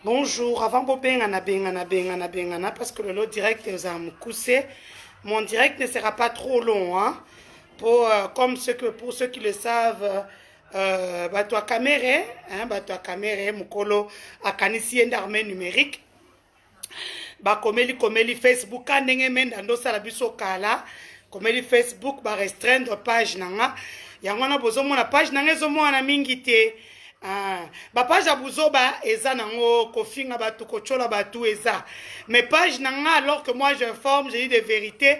Bonjour, avant de bengana, parce que le lot direct est à me coucher. Mon direct ne sera pas trop long, hein. Pour ceux qui le savent, bato a caméra, hein, mukolo a kanisi d'armée numérique. Komeli Facebook, ndenge menda ndo sala biso kala, komeli Facebook ba restreindre page nanga. Yango na bozo mona page nanga ezomona mingi te. Page ya buzoba eza nango kofinga batu kochola batu eza. Mais page nanga alors que moi j'informe, je dis des vérités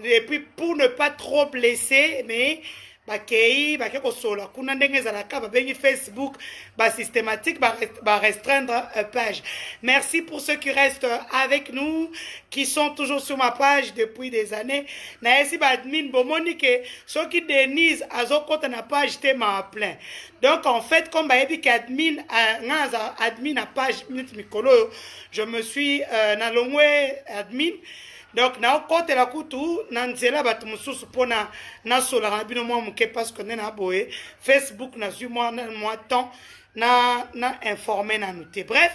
et puis pour ne pas trop blesser mais bakei kosola kuna ndenge ezalaka babengi Facebook systématique restreindre page. Merci pour ceux qui restent avec nous, qui sont toujours sur ma page depuis des années. Na esi ba admin bomoni ke ceux qui Denise azokota na page te ma plein. Donc en fait comme ba yebi ka admin admin à page minute mikolo, je me suis na longwe admin. Donc, na okote la kutu, na nzela batu mususu pona na sola na bino mwa muke parce que na boye Facebook na su moi temps na informé na noté. Bref,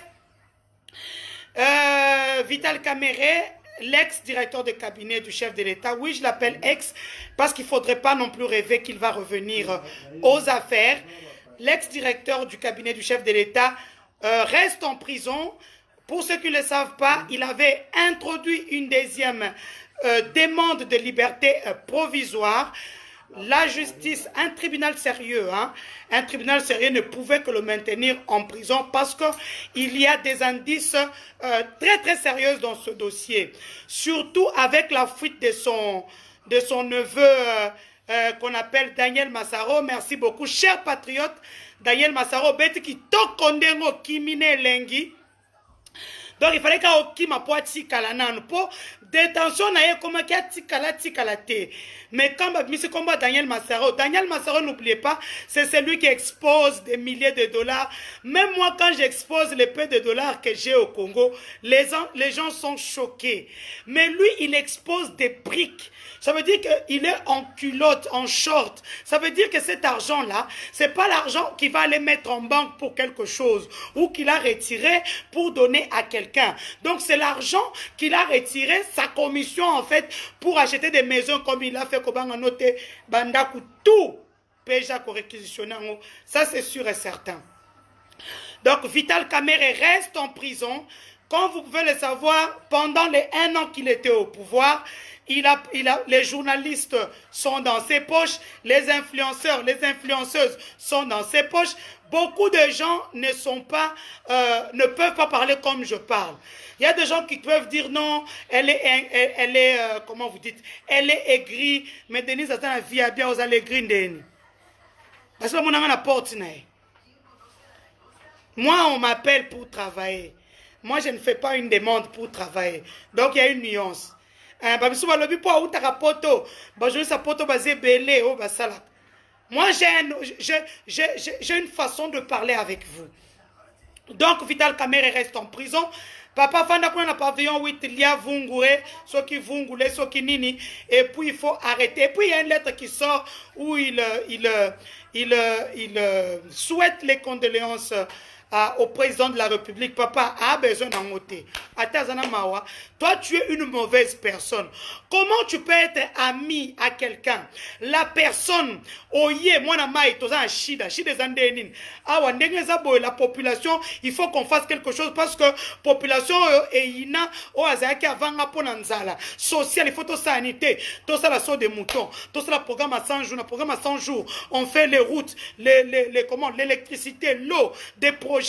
Vital Kamere, l'ex-directeur de cabinet du chef de l'État, oui, je l'appelle ex parce qu'il ne faudrait pas non plus rêver qu'il va revenir aux affaires. L'ex-directeur du cabinet du chef de l'État reste en prison. Pour ceux qui ne le savent pas, il avait introduit une deuxième demande de liberté provisoire. La justice, un tribunal sérieux, hein, un tribunal sérieux ne pouvait que le maintenir en prison parce qu'il y a des indices très très sérieux dans ce dossier. Surtout avec la fuite de son neveu qu'on appelle Daniel Massaro. Merci beaucoup, cher patriote. Daniel Massaro, bête qui tokondengo kimine lengi. Donc il fallait qu'il y ait un détention na ye comme tikala te. Mais quand c'est comme Daniel Massaro, n'oubliez pas, c'est celui qui expose des milliers de dollars. Même moi quand j'expose les peu de dollars que j'ai au Congo, les gens sont choqués. Mais lui il expose des briques. Ça veut dire qu'il est en culotte, en short. Ça veut dire que cet argent-là, c'est pas l'argent qu'il va aller mettre en banque pour quelque chose ou qu'il a retiré pour donner à quelqu'un. Donc c'est l'argent qu'il a retiré, sa commission en fait, pour acheter des maisons comme il a fait Kobanga Note, Bandaku, tout. Péja ko réquisitionné. Ça c'est sûr et certain. Donc Vital Kamere reste en prison. Comme vous pouvez le savoir, pendant les 1 an qu'il était au pouvoir, les journalistes sont dans ses poches, les influenceurs, les influenceuses sont dans ses poches. Beaucoup de gens ne peuvent pas parler comme je parle. Il y a des gens qui peuvent dire non, elle est comment vous dites, elle est aigrie, mais Denise a la vie à bien aux aigris d'elle. Parce que mon ami n'a pas moi, on m'appelle pour travailler. Moi, je ne fais pas une demande pour travailler. Donc, il y a une nuance. Moi, j'ai une façon de parler avec vous. Donc, Vital Kamere reste en prison. Papa Fanda a pavillon 8, il y a Vungure, ceux qui Vungule, ceux qui Nini. Et puis, il faut arrêter. Et puis, il y a une lettre qui sort où il souhaite les condoléances au président de la République. Papa a besoin d'en noter. Toi, tu es une mauvaise personne. Comment tu peux être ami à quelqu'un? La personne, la population, il faut qu'on fasse quelque chose parce que population social, il faut tout sanité, tout ça la saut des moutons, tout ça le programme à 100 jours, le programme à 100 jours. On fait les routes, l'électricité, l'eau, des projets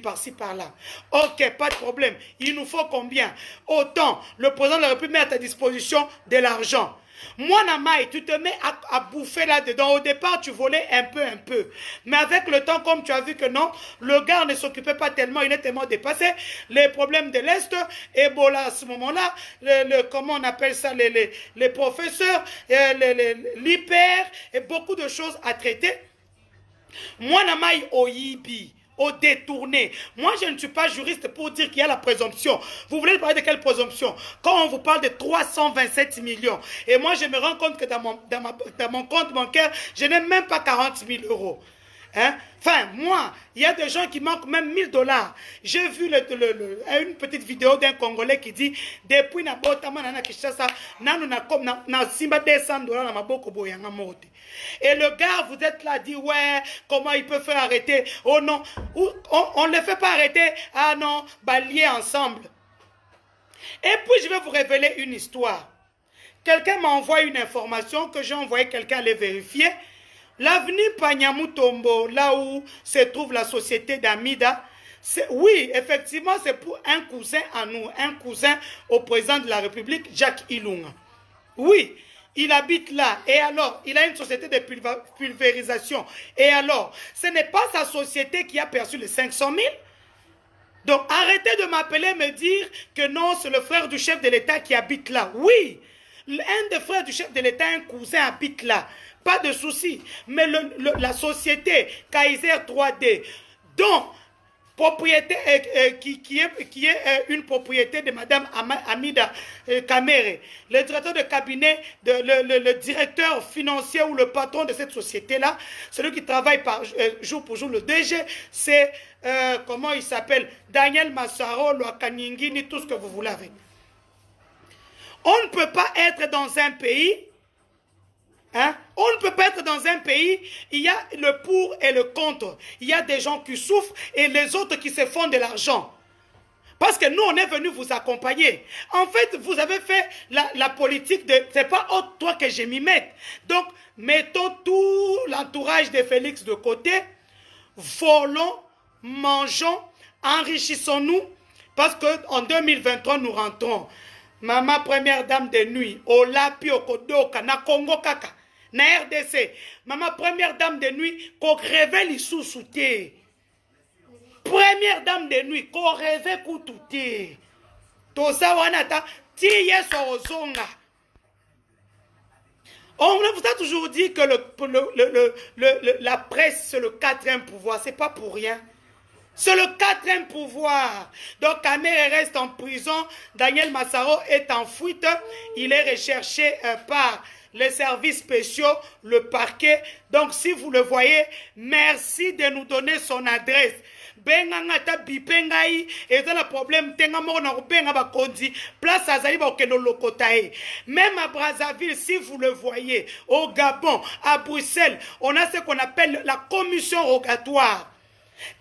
par-ci par-là. Ok, pas de problème. Il nous faut combien? Autant le président de la République met à ta disposition de l'argent. Moi, Namaï, tu te mets à bouffer là-dedans. Au départ, tu volais un peu. Mais avec le temps, comme tu as vu que non, le gars ne s'occupait pas tellement, il est tellement dépassé. Les problèmes de l'Est, Ebola à ce moment-là, comment on appelle ça, les professeurs, l'hyper, et beaucoup de choses à traiter. Moi, Namaï, Oyibi. Au détourné. Moi, je ne suis pas juriste pour dire qu'il y a la présomption. Vous voulez parler de quelle présomption? Quand on vous parle de 327 millions, et moi, je me rends compte que dans mon compte bancaire, je n'ai même pas 40 000 euros. Hein? Enfin, moi, il y a des gens qui manquent même 1000 $. J'ai vu une petite vidéo d'un Congolais qui dit depuis na botama na Kinshasa, nanu na comme na simba 200 $ na maboko boyanga mote. Et le gars, vous êtes là, dit ouais, comment il peut faire arrêter? Oh non, on ne le fait pas arrêter. Ah non, bah liés ensemble. Et puis je vais vous révéler une histoire. Quelqu'un m'a envoyé une information que j'ai envoyé quelqu'un aller vérifier. L'avenue Pagnamutombo, là où se trouve la société d'Amida, oui, effectivement, c'est pour un cousin à nous, un cousin au président de la République, Jacques Ilunga. Oui, il habite là. Et alors, il a une société de pulvérisation. Et alors, ce n'est pas sa société qui a perçu les 500 000. Donc, arrêtez de m'appeler, me dire que non, c'est le frère du chef de l'État qui habite là. Oui, un des frères du chef de l'État, un cousin, habite là. Pas de souci. Mais la société Kaiser 3D, dont propriété, qui est une propriété de Madame Amida Kamere, le directeur de cabinet, le directeur financier ou le patron de cette société-là, celui qui travaille jour pour jour, le DG, c'est, comment il s'appelle, Daniel Massaro, Loakaningini, tout ce que vous voulez avec. On ne peut pas être dans un pays, hein? On ne peut pas être dans un pays, il y a le pour et le contre. Il y a des gens qui souffrent et les autres qui se font de l'argent. Parce que nous, on est venu vous accompagner. En fait, vous avez fait la politique de... C'est pas toi que je m'y mette. Donc, mettons tout l'entourage de Félix de côté. Volons, mangeons, enrichissons-nous. Parce qu'en 2023, nous rentrons. Maman première dame de nuit, Olapi Okodoka, na Congo Kaka, na RDC. Maman première dame de nuit, qu'on révèle sous souté. Première dame de nuit, qu'on révèle koutouté. Tosa wanata, tiye sorozonga. On vous a toujours dit que la presse, c'est le quatrième pouvoir. C'est pas pour rien. C'est le quatrième pouvoir. Donc, Kamere reste en prison. Daniel Massaro est en fuite. Il est recherché par les services spéciaux, le parquet. Donc, si vous le voyez, merci de nous donner son adresse. Bengangata bipengai et dans le problème tengamoro na benga ba kondi place azali ba okeno lokotae. Même à Brazzaville, si vous le voyez, au Gabon, à Bruxelles, on a ce qu'on appelle la commission rogatoire.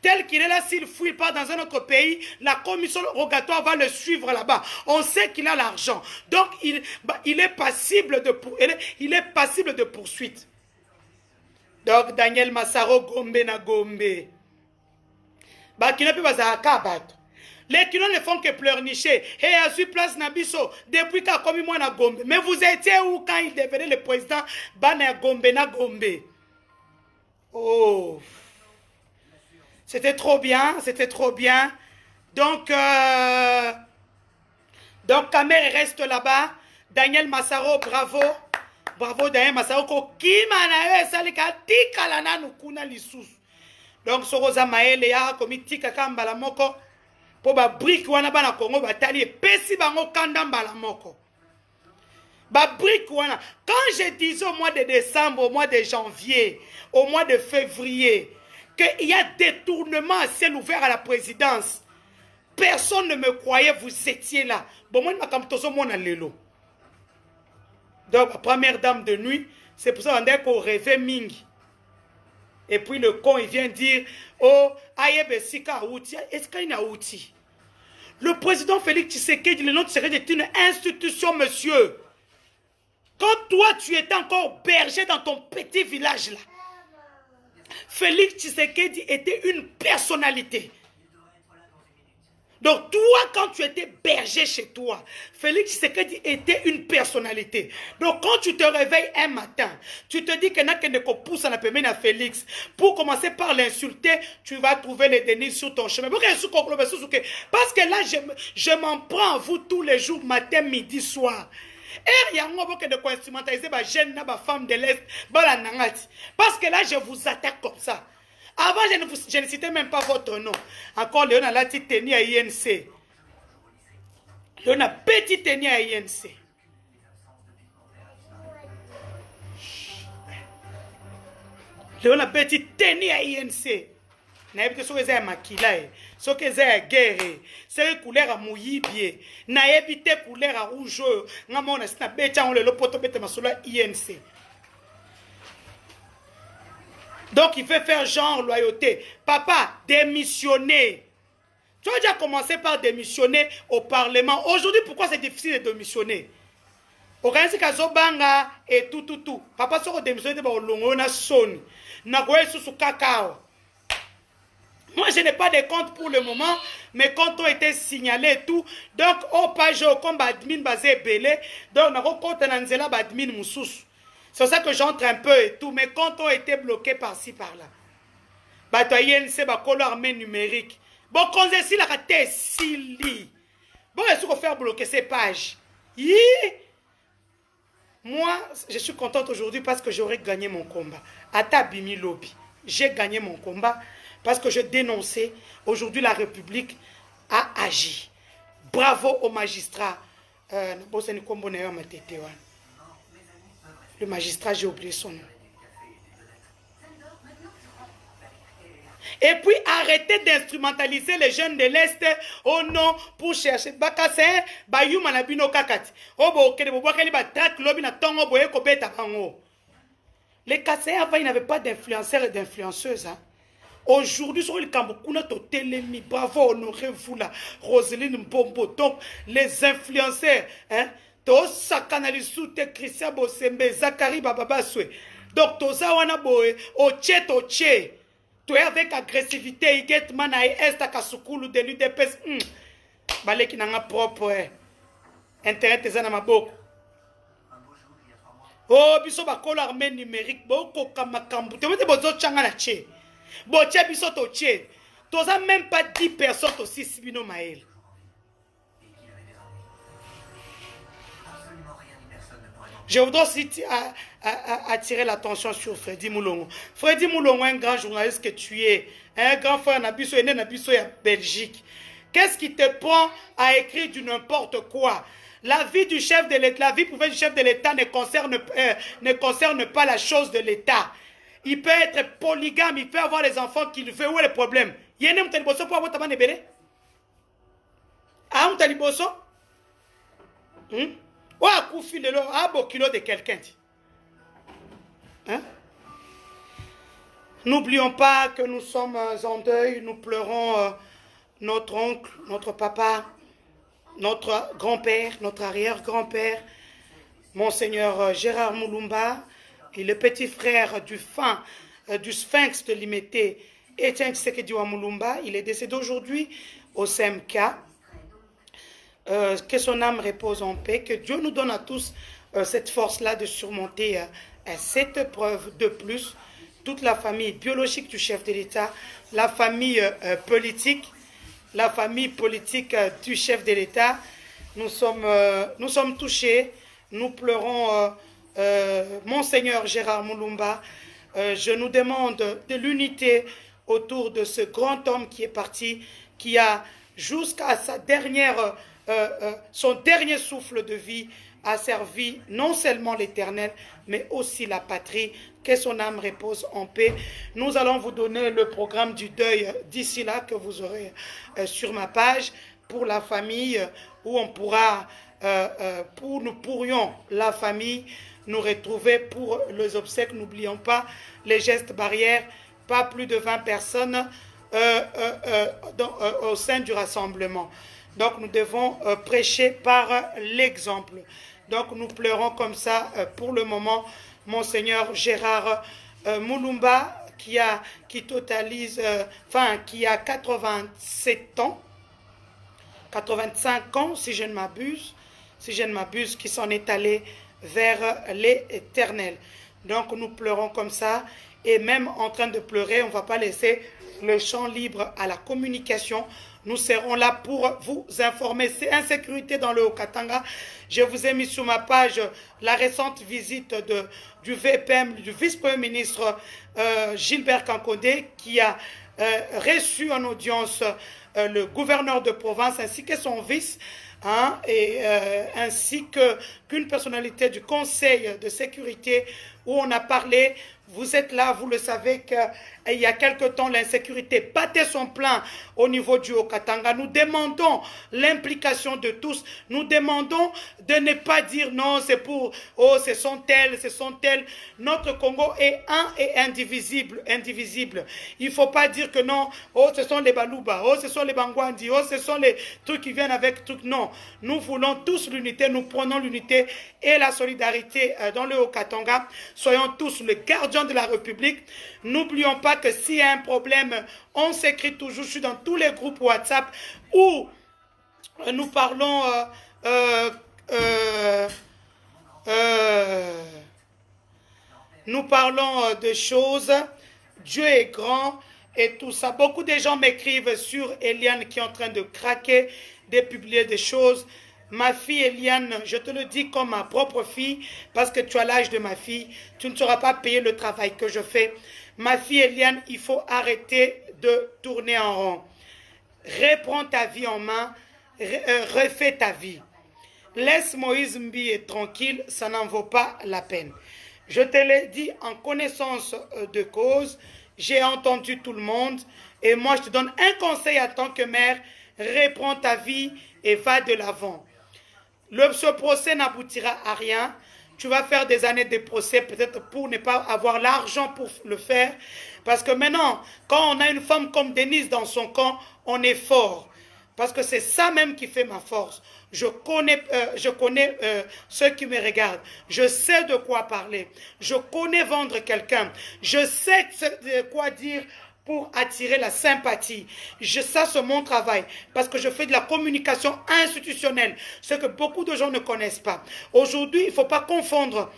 Tel qu'il est là, s'il ne fouille pas dans un autre pays, la commission rogatoire va le suivre là-bas. On sait qu'il a l'argent. Donc, il est passible de poursuite. Donc, Daniel Massaro, Gombe na Gombe. Les Kinos ne font que pleurnicher. Et à su place Nabiso, depuis qu'a commis moi na Gombe. Mais vous étiez où quand il devenait le président Bana Gombe na Gombe? Oh. C'était trop bien, c'était trop bien. Donc Kamere reste là-bas. Daniel Massaro, bravo. Bravo Daniel Massaro. Donc Soroza Maele ya komi tika kambala moko. Po ba brique wana bana Congo batali pesi bango kanda mbala moko. Ba brique wana. Quand je disais au mois de décembre, au mois de janvier, au mois de février, qu'il y a détournement à ciel ouvert à la présidence. Personne ne me croyait, vous étiez là. Bon, moi, je suis donc, la première dame de nuit, c'est pour ça qu'on rêvait Mingi. Et puis le con, il vient dire, oh, Ayebe Sika Outi. Est-ce qu'il y a un outil? Le président Félix Tshisekedi, le nom de Tshisekedi est une institution, monsieur. Quand toi, tu étais encore berger dans ton petit village là, Félix Tshisekedi était une personnalité. Donc toi, quand tu étais berger chez toi, Félix Tshisekedi était une personnalité. Donc quand tu te réveilles un matin, tu te dis que n'a qu'on pousse à la pemine à Félix. Pour commencer par l'insulter, tu vas trouver les dénis sur ton chemin. Parce que là, je m'en prends à vous tous les jours, matin, midi, soir. Et il y a un moment de quoi instrumentaliser ma jeune, ma femme de l'Est, parce que là, je vous attaque comme ça. Avant, je ne citais même pas votre nom. Encore, Léon a la petite tenue à INC. Léon a petite tenue à INC. On a petit tenir à INC. Nayebi soki eza ya makila e soki eza ya guerre soki couleur ya moyibi nayebi te couleur ya rouge oyo nga mona si nabeti yango lelo po tobeta masolo ya INC. Donc il veut faire genre loyauté. Papa, démissionner. Tu as déjà commencé par démissionner au Parlement. Aujourd'hui, pourquoi c'est difficile de démissionner? Au Kazobanga et tout. Papa, si on démissionne, on a sonné. Sous cacao. Moi, je n'ai pas de compte pour le moment. Mes comptes ont été signalés et tout. Donc, au page, comme admin basé belé. Donc, on a compte dans admin moussous. C'est pour ça que j'entre un peu et tout. Mes comptes ont été bloqués par-ci, par-là. C'est ma couleur armée numérique. Bon, quand je suis là, bon, il faut faire bloquer ces pages. Moi, je suis contente aujourd'hui parce que j'aurais gagné mon combat. Ata Bimi Lobby. J'ai gagné mon combat parce que je dénonçais. Aujourd'hui, la République a agi. Bravo aux magistrats. Le magistrat, j'ai oublié son nom. Et puis arrêtez d'instrumentaliser les jeunes de l'Est au nom pour chercher. Bakase, bayou manabino kakati. Obo kede bobo kali ba track lobby na tongo boye ko beta bango. Les Kassais avant ils n'avaient pas d'influenceurs et d'influenceuses. Hein. Aujourd'hui sur le Kambukuna to Telemi, bravo honorez-vous là, Roselyne Mbombo. Donc les influenceurs, hein, to Sakanalisute Christian Bosembe, Zachary Bababaswe. Donc toza wana boye, oche toche. Avec agressivité, il get manaï est à Kasukulu de l'UDPS. Balé qui n'a propre internet est dans ma bouche. Oh, biso ba kola armée numérique, boko kamakambu. Tu veux te bozo changa na che. Boche biso to che. Toza même pas 10 personnes aussi sibino maël. Je voudrais aussi attirer l'attention sur Freddy Moulongo. Freddy Moulongo, un grand journaliste que tu es, un grand frère Nabiso et Nabiso en Belgique. Qu'est-ce qui te prend à écrire du n'importe quoi? La vie du chef de l'État, la vie privée du chef de l'État ne concerne pas la chose de l'État. Il peut être polygame, il peut avoir les enfants qu'il veut. Où est le problème? Il y a un taliboso pour avoir ta main ébélée? Ah, un taliboso? Ou à coup fil de l'eau, à beau kilo de quelqu'un. Hein? N'oublions pas que nous sommes en deuil, nous pleurons notre oncle, notre papa, notre grand-père, notre arrière-grand-père, Monseigneur Gérard Moulumba, et le petit frère du sphinx de Limité, Etienne Tshisekedi Moulumba. Il est décédé aujourd'hui au CMK. Que son âme repose en paix, que Dieu nous donne à tous cette force-là de surmonter cette épreuve de plus. Toute la famille biologique du chef de l'État, la famille politique du chef de l'État, nous sommes touchés, nous pleurons Monseigneur Gérard Moulumba. Je nous demande de l'unité autour de ce grand homme qui est parti, qui a jusqu'à sa dernière son dernier souffle de vie a servi non seulement l'Éternel, mais aussi la patrie. Que son âme repose en paix. Nous allons vous donner le programme du deuil d'ici là que vous aurez sur ma page pour la famille, où on pourra, nous pourrions, la famille, nous retrouver pour les obsèques. N'oublions pas les gestes barrières, pas plus de 20 personnes au sein du rassemblement. Donc nous devons prêcher par l'exemple. Donc nous pleurons comme ça pour le moment Monseigneur Gérard Moulumba qui a 87 ans, 85 ans si je ne m'abuse, qui s'en est allé vers l'Éternel. Donc nous pleurons comme ça et même en train de pleurer, on ne va pas laisser le champ libre à la communication. Nous serons là pour vous informer. C'est insécurité dans le Haut-Katanga. Je vous ai mis sur ma page la récente visite du VPM, du vice-premier ministre Gilbert Kankodé, qui a reçu en audience le gouverneur de province ainsi que son vice, hein, ainsi qu'une personnalité du Conseil de sécurité où on a parlé Vous êtes là, vous le savez qu'il y a quelque temps, l'insécurité battait son plein au niveau du Haut-Katanga. Nous demandons l'implication de tous. Nous demandons de ne pas dire non, c'est pour, oh, ce sont tels, ce sont tels. Notre Congo est un et indivisible. Il ne faut pas dire que non, oh, ce sont les Balouba, oh, ce sont les Bangwandi, oh, ce sont les trucs qui viennent avec trucs. Non, nous voulons tous l'unité, nous prenons l'unité et la solidarité dans le Haut-Katanga. Soyons tous les gardiens de la République. N'oublions pas que s'il y a un problème, on s'écrit toujours. Je suis dans tous les groupes WhatsApp où nous parlons de choses. Dieu est grand et tout ça. Beaucoup de gens m'écrivent sur Eliane qui est en train de craquer, de publier des choses. Ma fille Eliane, je te le dis comme ma propre fille, parce que tu as l'âge de ma fille, tu ne sauras pas payer le travail que je fais. Ma fille Eliane, il faut arrêter de tourner en rond. Reprends ta vie en main, refais ta vie. Laisse Moïse Mbie tranquille, ça n'en vaut pas la peine. Je te l'ai dit en connaissance de cause, j'ai entendu tout le monde, et moi je te donne un conseil en tant que mère, reprends ta vie et va de l'avant. Ce procès n'aboutira à rien. Tu vas faire des années de procès peut-être pour ne pas avoir l'argent pour le faire. Parce que maintenant, quand on a une femme comme Denise dans son camp, on est fort. Parce que c'est ça même qui fait ma force. Je connais ceux qui me regardent. Je sais de quoi parler. Je connais vendre quelqu'un. Je sais de quoi dire pour attirer la sympathie. Ça, c'est mon travail. Parce que je fais de la communication institutionnelle. Ce que beaucoup de gens ne connaissent pas. Aujourd'hui, il ne faut pas confondre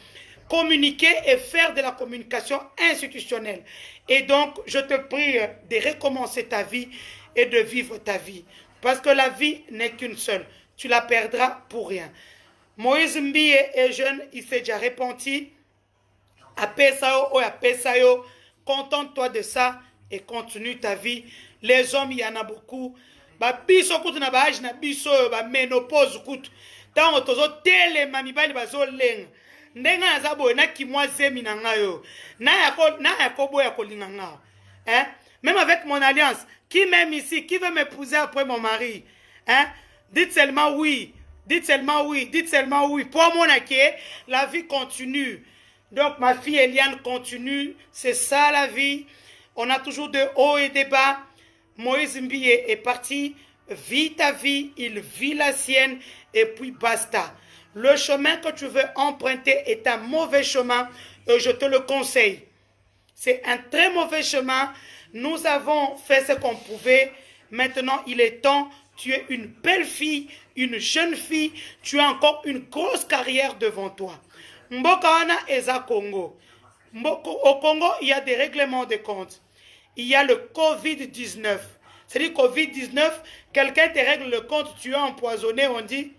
communiquer et faire de la communication institutionnelle. Et donc, je te prie de recommencer ta vie et de vivre ta vie. Parce que la vie n'est qu'une seule. Tu la perdras pour rien. Moïse Mbie est jeune, il s'est déjà repenti. À Pesayo ou à Pesayo, contente-toi de ça et continue ta vie. Les hommes, il y en a beaucoup. Biso kutu na baage na biso ba ménopause kutu. Tango tozo tele mamibali bazo lenga. Ndenga na zabo na kimwa zemi na ngayo. Na yako boya kolinga ngao. Hein? Même avec mon alliance, qui m'aime ici, qui veut m'épouser après mon mari? Hein? Dites seulement oui. Dites seulement oui. Dites seulement oui. Pour mon acquis, la vie continue. Donc ma fille Eliane continue. C'est ça la vie. On a toujours de hauts et de bas. Moïse Mbie est parti. Vis ta vie. Il vit la sienne. Et puis basta. Le chemin que tu veux emprunter est un mauvais chemin. Et je te le conseille. C'est un très mauvais chemin. Nous avons fait ce qu'on pouvait. Maintenant, il est temps. Tu es une belle fille, une jeune fille. Tu as encore une grosse carrière devant toi. Mbokawana Eza Congo. Au Congo, il y a des règlements de compte. Il y a le Covid-19. C'est-à-dire Covid-19, quelqu'un te règle le compte, tu es empoisonné, on dit,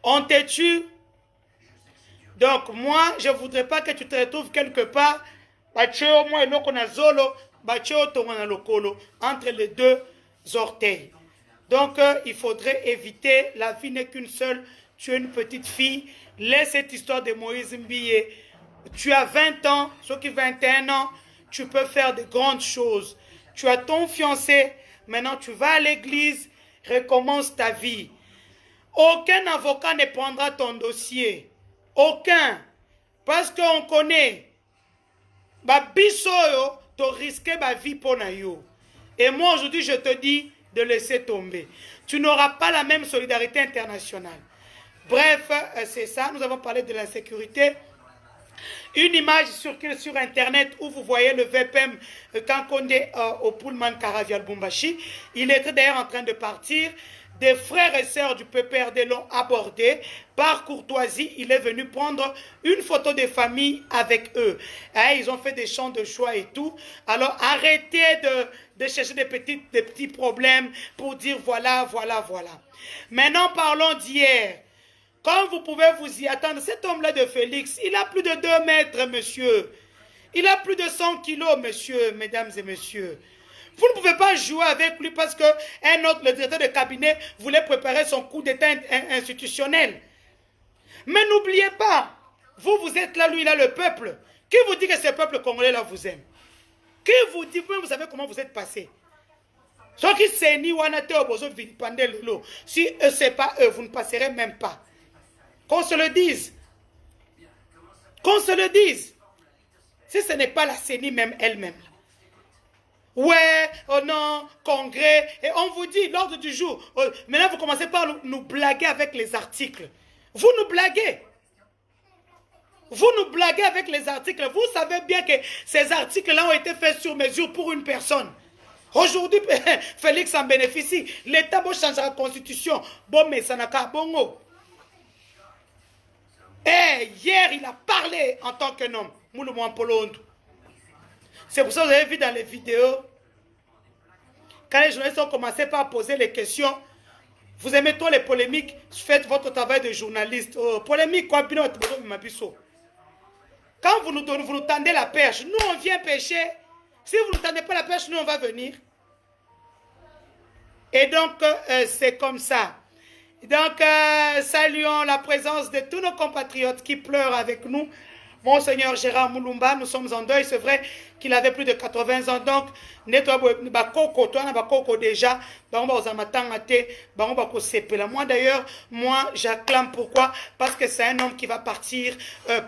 on te tue. Donc moi, je ne voudrais pas que tu te retrouves quelque part, entre les deux orteils. Donc il faudrait éviter, la vie n'est qu'une seule, tu es une petite fille, laisse cette histoire de Moïse Mbie. Tu as 20 ans, ceux qui 21 ans, tu peux faire de grandes choses. Tu as ton fiancé, maintenant tu vas à l'église, recommence ta vie. Aucun avocat ne prendra ton dossier. Aucun. Parce qu'on connaît. Biso yo, tu risques ma vie pour yo. Et moi aujourd'hui je te dis de laisser tomber. Tu n'auras pas la même solidarité internationale. Bref, c'est ça. Nous avons parlé de l'insécurité. Une image circule sur Internet où vous voyez le VPM Kankonde au Pullman Caravial Bumbashi. Il était d'ailleurs en train de partir. Des frères et sœurs du PPRD l'ont abordé. Par courtoisie, il est venu prendre une photo de famille avec eux. Et ils ont fait des chants de joie et tout. Alors arrêtez de chercher des petits problèmes pour dire voilà, voilà, voilà. Maintenant parlons d'hier. Comme vous pouvez vous y attendre, cet homme-là de Félix, il a plus de 2 mètres, monsieur. Il a plus de 100 kilos, monsieur, mesdames et messieurs. Vous ne pouvez pas jouer avec lui parce qu'un autre, le directeur de cabinet, voulait préparer son coup d'état institutionnel. Mais n'oubliez pas, vous êtes là, lui, il a le peuple. Qui vous dit que ce peuple congolais-là vous aime? Qui vous dit, vous savez comment vous êtes passé? Ceux qui s'ennuient, si eux, ce n'est pas eux, vous ne passerez même pas. Qu'on se le dise. Qu'on se le dise. Si ce n'est pas la CENI même elle-même. Ouais, oh non, congrès. Et on vous dit, l'ordre du jour. Maintenant, vous commencez par nous blaguer avec les articles. Vous nous blaguez. Vous nous blaguez avec les articles. Vous savez bien que ces articles-là ont été faits sur mesure pour une personne. Aujourd'hui, Félix en bénéficie. L'État va changer la constitution. Bon, mais ça n'a qu'à bongo. Et hier, il a parlé en tant qu'un homme. C'est pour ça que vous avez vu dans les vidéos, quand les journalistes ont commencé par poser les questions, vous aimez trop les polémiques, faites votre travail de journaliste. Polémique, quoi, quand vous nous tendez la perche, nous on vient pêcher. Si vous ne tendez pas la perche, nous on va venir. Et donc, c'est comme ça. Donc, saluons la présence de tous nos compatriotes qui pleurent avec nous. Monseigneur Gérard Moulumba, nous sommes en deuil. C'est vrai qu'il avait plus de 80 ans. Donc, déjà, moi d'ailleurs, moi j'acclame pourquoi? Parce que c'est un homme qui va partir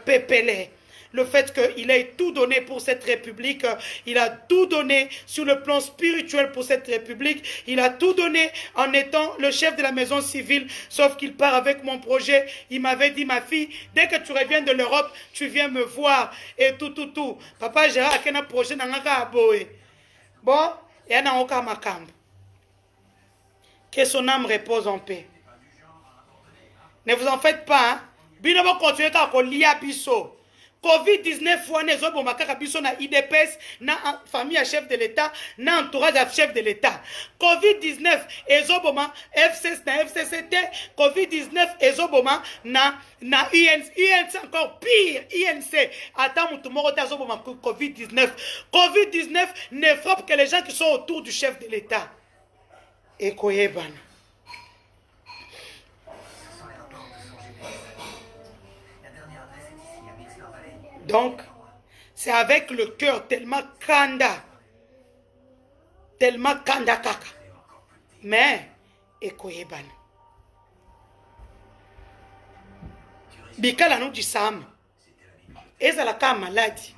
pépélé. Le fait qu'il ait tout donné pour cette république, il a tout donné sur le plan spirituel pour cette république, il a tout donné en étant le chef de la maison civile, sauf qu'il part avec mon projet. Il m'avait dit, ma fille, dès que tu reviens de l'Europe, tu viens me voir et tout. Papa Gérard, quel un projet n'a pas boé. Bon, il y en a aucun macambe. Que son âme repose en paix. Ne vous en faites pas, hein. Bino va continuer à lier biso. Covid-19 fois ne zo bomakaka biso na IDPS na famille à chef de l'État na entourage à chef de l'État. Covid-19 ezoboma FCC na FCCT, Covid-19 ezoboma na UNC encore pire INC. Attends mutu moko ta zoboma Covid-19. Covid-19 ne frappe que les gens qui sont autour du chef de l'État. Et koyebana. Donc, c'est avec le cœur tellement kanda kaka. Mais, ekoyeban. Bikala nous dit Sam. Et ça la maladie.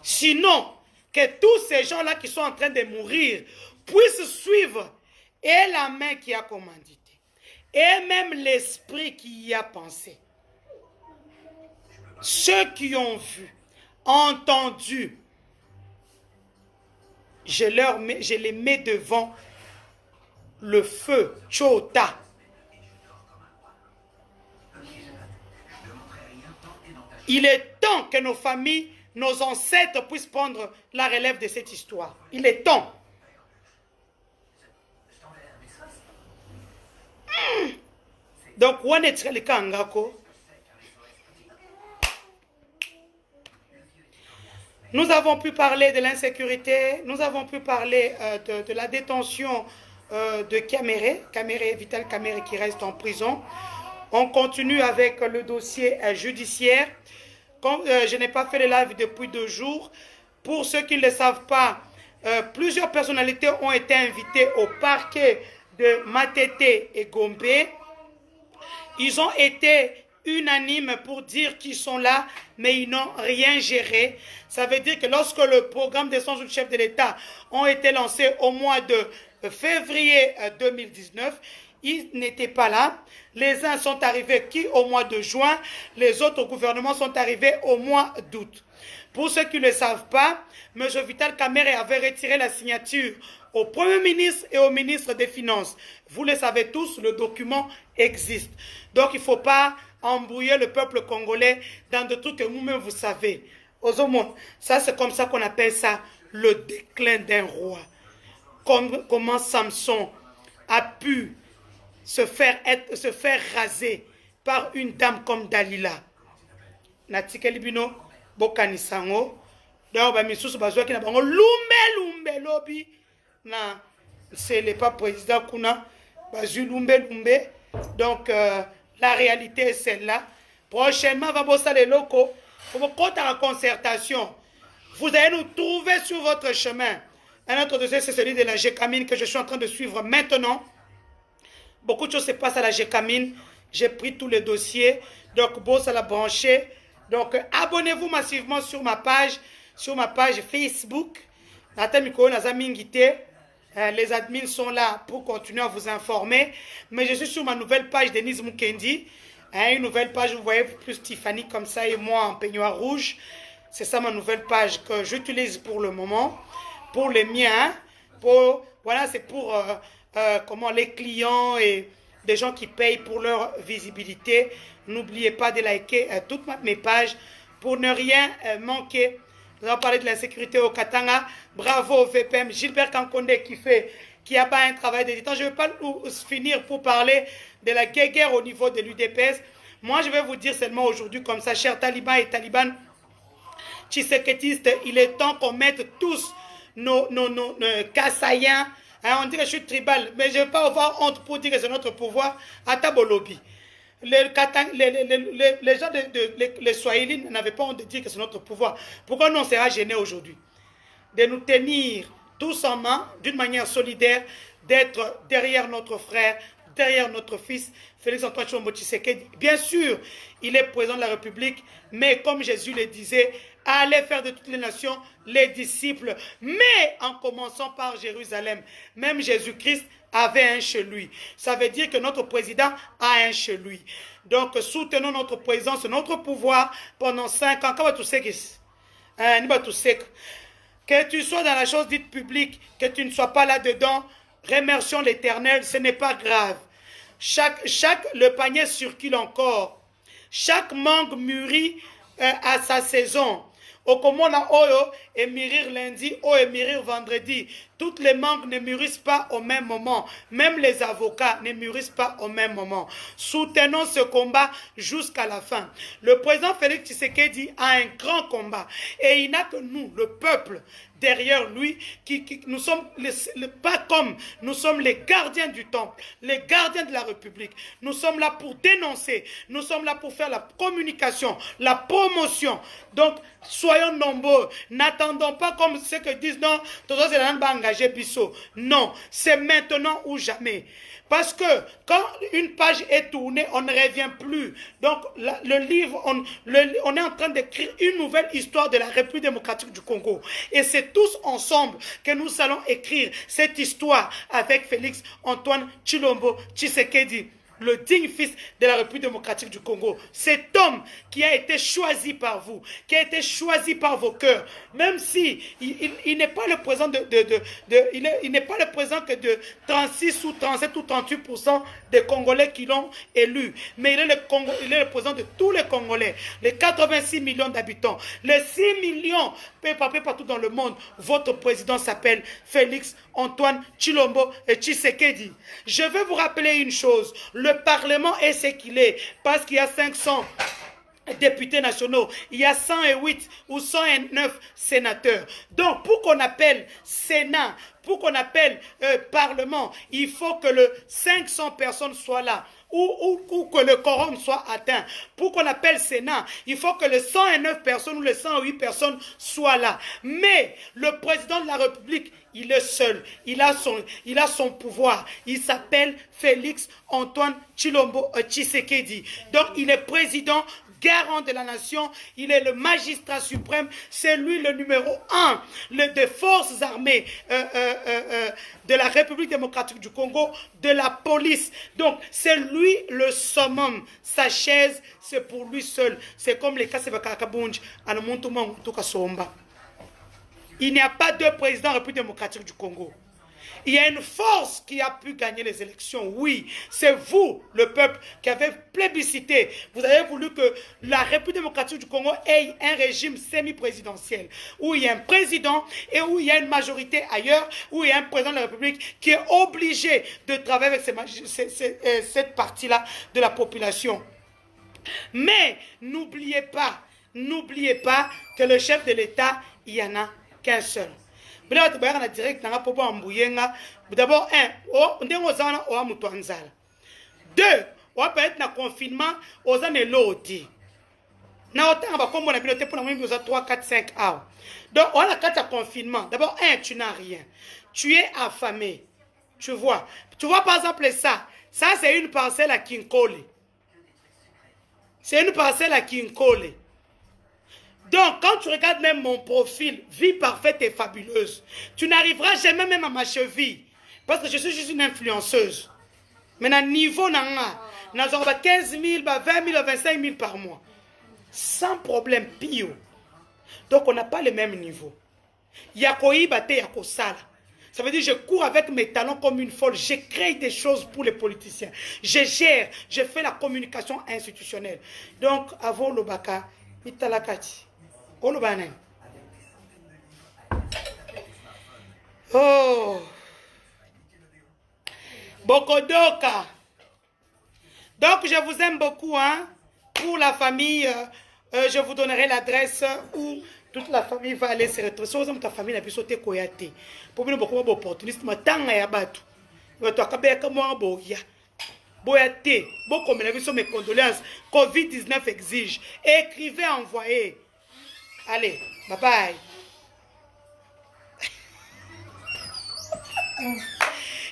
Sinon, que tous ces gens-là qui sont en train de mourir puissent suivre et la main qui a commandité, et même l'esprit qui y a pensé. Ceux qui ont vu, entendu, je les mets devant le feu, Chota. Il est temps que nos familles, nos ancêtres puissent prendre la relève de cette histoire. Il est temps. Donc, où est-ce le Kangako? Nous avons pu parler de l'insécurité, nous avons pu parler de la détention de Kamere, Vital Kamere qui reste en prison. On continue avec le dossier judiciaire. Comme je n'ai pas fait le live depuis 2 jours, pour ceux qui ne le savent pas, plusieurs personnalités ont été invitées au parquet de Matete et Gombe. Ils ont été unanimes pour dire qu'ils sont là, mais ils n'ont rien géré. Ça veut dire que lorsque le programme des 100 jours du chef de l'État ont été lancés au mois de février 2019, ils n'étaient pas là. Les uns sont arrivés au mois de juin, les autres gouvernements sont arrivés au mois d'août. Pour ceux qui ne le savent pas, M. Vital Kamere avait retiré la signature au Premier ministre et au ministre des Finances. Vous le savez tous, le document existe. Donc il ne faut pas embrouiller le peuple congolais dans des trucs que vous-même vous savez. Ça c'est comme ça qu'on appelle ça le déclin d'un roi. Comment Samson a pu se faire raser par une dame comme Dalila. Natikeli bino bokanisango. Donc ba misusu bazwa ki na bango lumbe lobi na c'est le pas président kuna bazu lumbe. Donc la réalité est celle-là. Prochainement va bosser les locaux Pour vos comptes en concertation, vous allez nous trouver sur votre chemin. Un autre dossier, c'est celui de la Gécamine que je suis en train de suivre maintenant. Beaucoup de choses se passent à la Gécamine. J'ai pris tous les dossiers. Donc, bon, ça l'a branché. Donc, abonnez-vous massivement sur ma page Facebook. Les admins sont là pour continuer à vous informer. Mais je suis sur ma nouvelle page Denise Mukendi. Une nouvelle page, vous voyez plus Tiffany comme ça et moi en peignoir rouge. C'est ça ma nouvelle page que j'utilise pour le moment. Pour les miens. Voilà, c'est pour comment les clients et des gens qui payent pour leur visibilité. N'oubliez pas de liker toutes mes pages pour ne rien manquer. Nous allons parler de l'insécurité au Katanga. Bravo au VPM. Gilbert Kankonde qui a pas un travail d'éditeur. Je ne vais pas finir pour parler de la guerre au niveau de l'UDPS. Moi, je vais vous dire seulement aujourd'hui comme ça, chers talibans et talibans, tshisekétistes, il est temps qu'on mette tous nos Kassaïens. On dit que je suis tribal, mais je ne vais pas avoir honte pour dire que c'est notre pouvoir à Tabolobi. Les gens, les Swahili n'avaient pas honte de dire que c'est notre pouvoir. Pourquoi nous on sera gênés aujourd'hui? De nous tenir tous en main, d'une manière solidaire, d'être derrière notre frère, derrière notre fils, Félix-Antoine Tshilombo Tshisekedi. Bien sûr, il est président de la République, mais comme Jésus le disait, allez faire de toutes les nations les disciples, mais en commençant par Jérusalem. Même Jésus-Christ avait un chez lui. Ça veut dire que notre président a un chez lui. Donc, soutenons notre présence, notre pouvoir pendant 5 ans. Que tu sois dans la chose dite publique, que tu ne sois pas là-dedans, remercions l'Éternel, ce n'est pas grave. Le panier circule encore. Chaque mangue mûrit à sa saison. Okomona oyo et mûrir lundi, ou et mûrir vendredi. Toutes les mangues ne mûrissent pas au même moment. Même les avocats ne mûrissent pas au même moment. Soutenons ce combat jusqu'à la fin. Le président Félix Tshisekedi a un grand combat. Et il n'a que nous, le peuple, derrière lui, nous sommes pas comme nous sommes les gardiens du temple, les gardiens de la République. Nous sommes là pour dénoncer, nous sommes là pour faire la communication, la promotion. Donc, soyons nombreux. N'attendons pas comme ce que disent non, non, c'est maintenant ou jamais. Parce que quand une page est tournée, on ne revient plus. Donc, le livre, on est en train d'écrire une nouvelle histoire de la République démocratique du Congo. Et c'est tous ensemble que nous allons écrire cette histoire avec Félix Antoine Tshilombo Tshisekedi, le digne fils de la République démocratique du Congo. Cet homme qui a été choisi par vous, qui a été choisi par vos cœurs, même si il n'est pas le président il n'est pas le président que de 36 ou 37 ou 38% des Congolais qui l'ont élu, mais il est le président de tous les Congolais, les 86 millions d'habitants, les 6 millions partout dans le monde. Votre président s'appelle Félix Antoine Tshilombo Tshisekedi. Je veux vous rappeler une chose, le Parlement est ce qu'il est, parce qu'il y a 500 députés nationaux, il y a 108 ou 109 sénateurs. Donc, pour qu'on appelle Sénat, pour qu'on appelle Parlement, il faut que les 500 personnes soient là. Ou que le quorum soit atteint. Pour qu'on appelle Sénat, il faut que les 109 personnes ou les 108 personnes soient là. Mais le président de la République, il est seul. Il a son pouvoir. Il s'appelle Félix Antoine Tshilombo Tshisekedi. Donc, il est président, garant de la nation, il est le magistrat suprême, c'est lui le numéro 1 des forces armées de la République démocratique du Congo, de la police. Donc, c'est lui le summum. Sa chaise, c'est pour lui seul. C'est comme les Kasebakakabunj, il n'y a pas de président de la République démocratique du Congo. Il y a une force qui a pu gagner les élections. Oui, c'est vous, le peuple, qui avez plébiscité. Vous avez voulu que la République démocratique du Congo ait un régime semi-présidentiel, où il y a un président et où il y a une majorité ailleurs, où il y a un président de la République qui est obligé de travailler avec cette partie-là de la population. Mais n'oubliez pas que le chef de l'État, il n'y en a qu'un seul. D'abord, deux, on peut être dans le confinement, on a l'autre. Na autant va comme on a piloté pour la moyenne 3, 4, 5 heures. Donc, on a la carte à confinement. D'abord, tu n'as rien. Tu es affamé. Tu vois. Tu vois par exemple ça. Ça, c'est une parcelle à Kinkole. C'est une parcelle à Kinkole. Donc, quand tu regardes même mon profil, vie parfaite et fabuleuse, tu n'arriveras jamais même à ma cheville. Parce que je suis juste une influenceuse. Mais à niveau, nous avons 15 000, 20 000, 25 000 par mois. Sans problème, pio. Donc, on n'a pas le même niveau. Yakoyi bate yakosala. Ça veut dire que je cours avec mes talents comme une folle. Je crée des choses pour les politiciens. Je gère, je fais la communication institutionnelle. Donc, avant le baka, italakati. Olubanen. Oh. Bokodoka. Donc, je vous aime beaucoup, hein. Pour la famille, je vous donnerai l'adresse où toute la famille va aller se retrouver. Si ta famille n'a pu sauter koyate. Pour nous, beaucoup d'opportunistes, mais tant qu'il y a battu. Il va te faire comme moi, boya. Boyate. Beaucoup de mes mes condoléances. Covid-19 exige. Écrivez, envoyez. Allez, bye bye.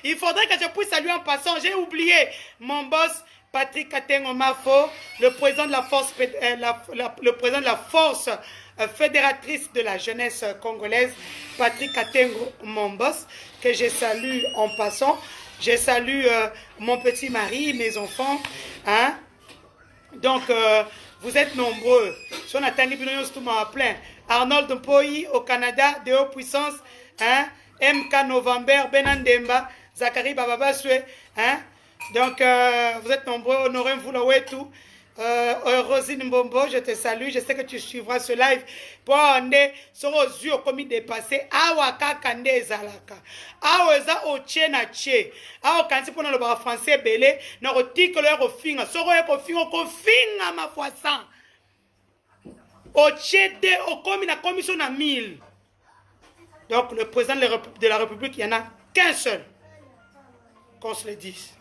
Il faudrait que je puisse saluer en passant. J'ai oublié mon boss, Patrick Katengo Mafo, le président de la force, le président de la force fédératrice de la jeunesse congolaise, Patrick Katengo, mon boss, que je salue en passant. Je salue mon petit mari, mes enfants. Hein? Donc, vous êtes nombreux. Si on attend tout plein. Arnold Mpoyi au Canada, de haute puissance. Hein? MK November, Benandemba, Zachary Bababaswe. Hein? Donc, vous êtes nombreux. Honoré Mvoulaouetou. Rosine Mbombo, je te salue. Je sais que tu suivras ce live. Pour on est sur aux yeux comme il dépassé. Awaka kande zalaka. Aweza oche na che. Awa kanti pour le bar français belé. Na roti que leur finga. Soro e kofinga ma fois 100. Oche de okomi na commission na 1000. Donc le président de la République, il n'y en a qu'un seul. Qu'on se le dise.